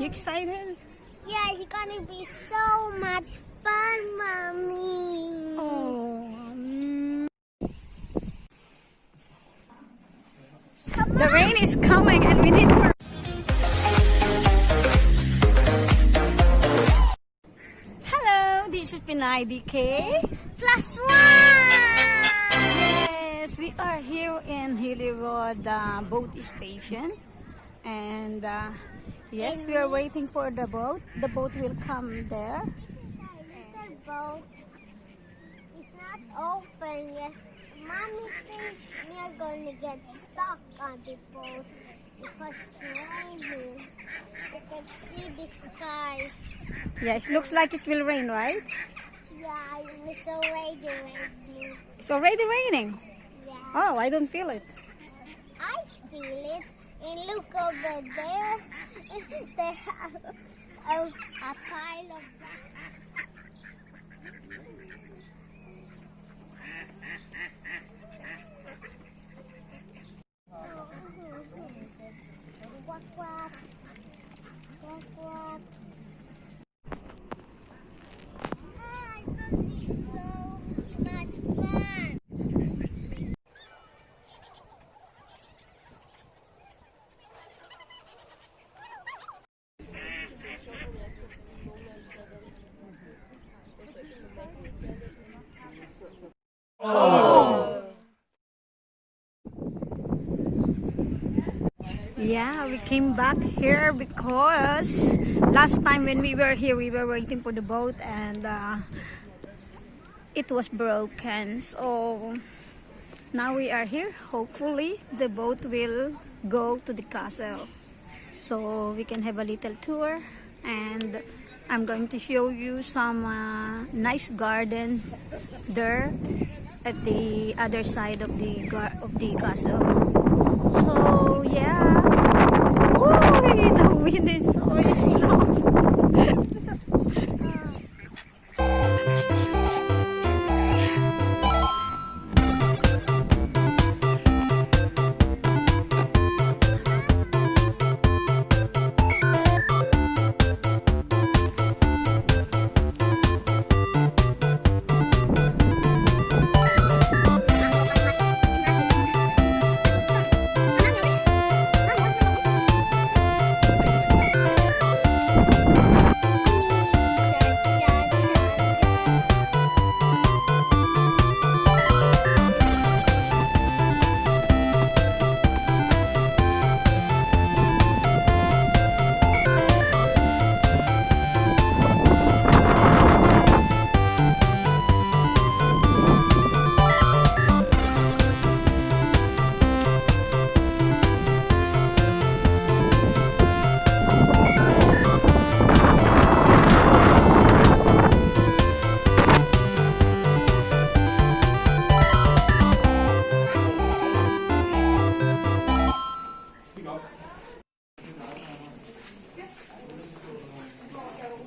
You excited? Yeah, it's gonna be so much fun, Mommy. Oh. Come The on. rain is coming and we need to... Hello, this is Pinay DK. +1. Yes, we are here in Hillerod boat station. And yes, we are waiting for the boat. The boat will come there. The boat is not open yet. Mommy thinks we are going to get stuck on the boat because it's raining. You can see the sky. Yes, looks like it will rain, right? Yeah, it's already raining. It's already raining. Yeah, Oh, I don't feel it. I feel it. And look over there. They have a pile of that. Quack, quack. Quack, quack. Ah, it's gonna be so much fun. Yeah, we came back here because last time when we were here, we were waiting for the boat and it was broken. So now we are here. Hopefully the boat will go to the castle so we can have a little tour, and I'm going to show you some nice garden there at the other side of the castle. So yeah. Woo, the wind is so strong.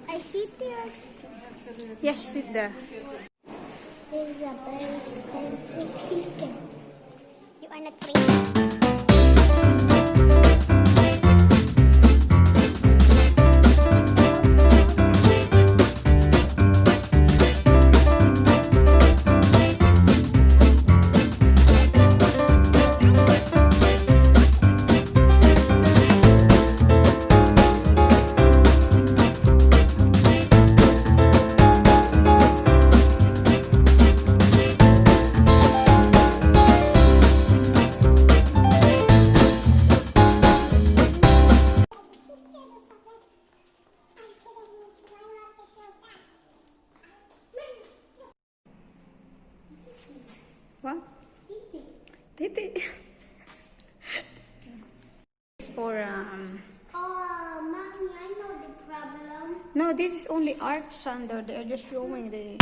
I sit there. Yes, sit there. There's a very expensive ticket. You are not playing. What? Titi. It's for Oh, Mommy, I know the problem. no, this is only art under. They're just showing the...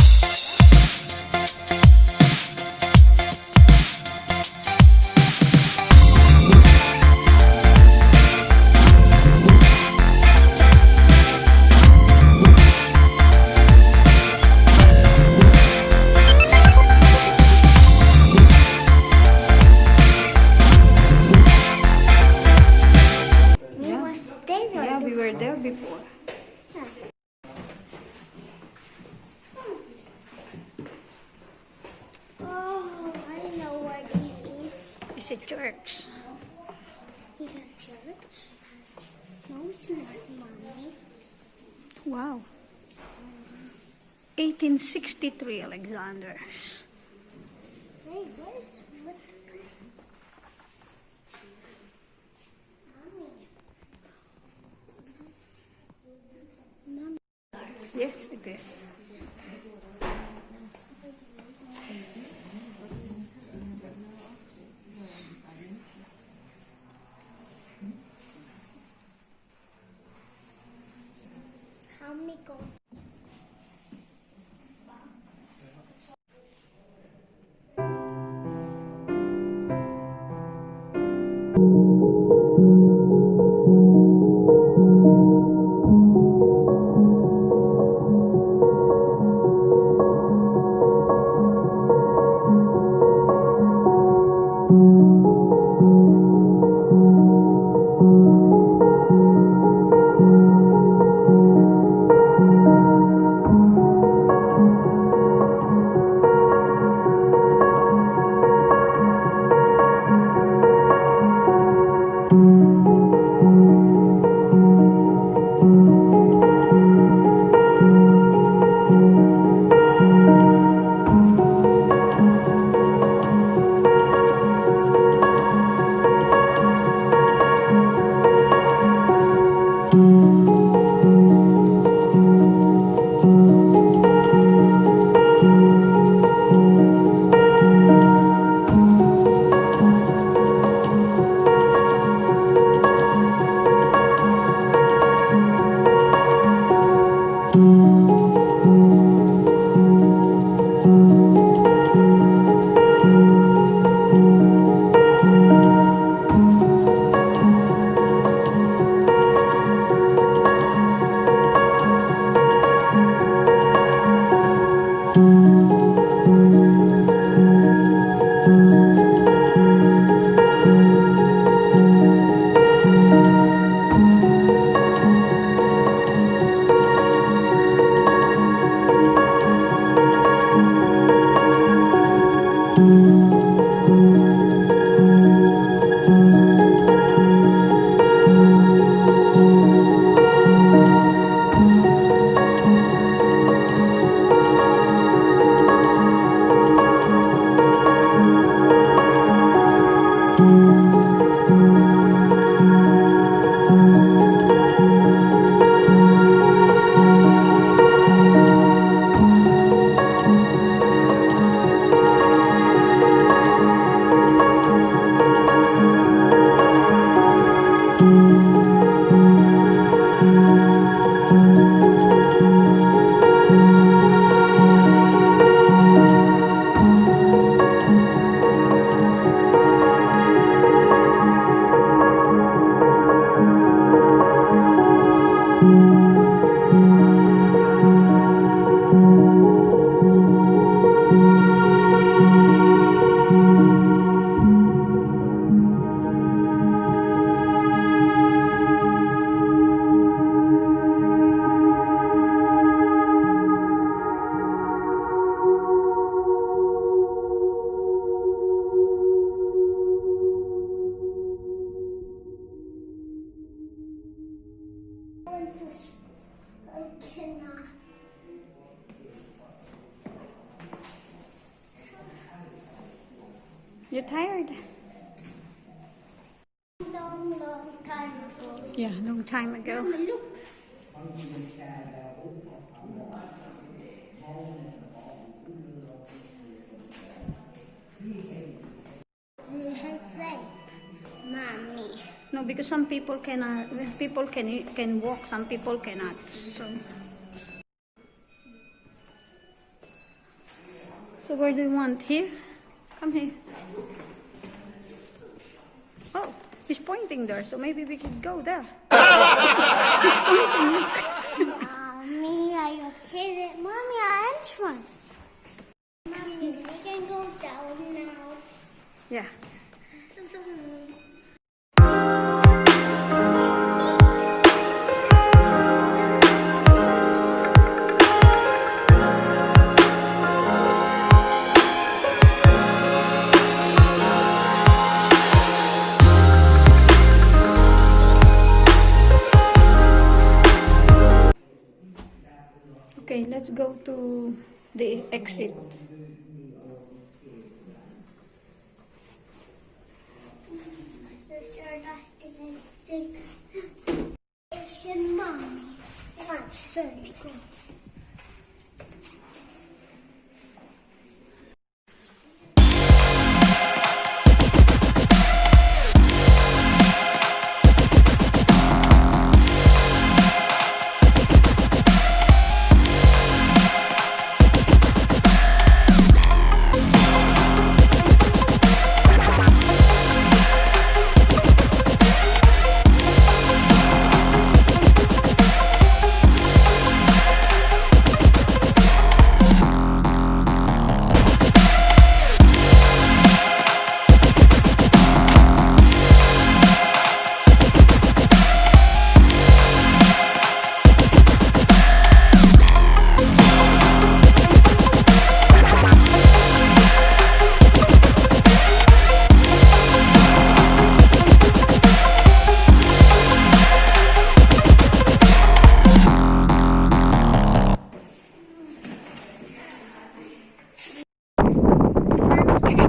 before. Oh, I know what it is. It's a church. It's a church? No, it's not, Mommy. Wow. 1863, Alexander. Hey, where's what? Mommy. Yes, it is. How many go? I cannot. You're tired? Long time ago. Yeah, long time ago. Mama, look. Mommy. No, because some people cannot. People can walk. Some people cannot. So where do you want? Here? Come here. Oh, he's pointing there. So maybe we could go there. He's pointing. Look. Mommy, are you kidding? Mommy, our entrance. Mommy, we can go down now. Yeah. let's go to the exit. Asian mommy wants circle.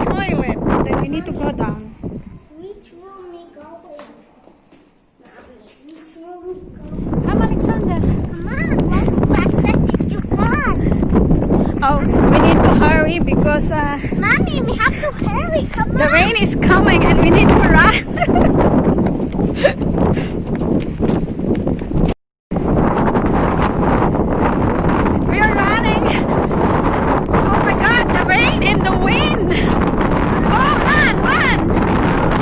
Toilet. Then we need to go down. Which room we going? Mommy, which room we going? Come, Alexander. Come on, walk fast if you can. Oh, we need to hurry because Mommy, we have to hurry. Come the on. rain is coming and we need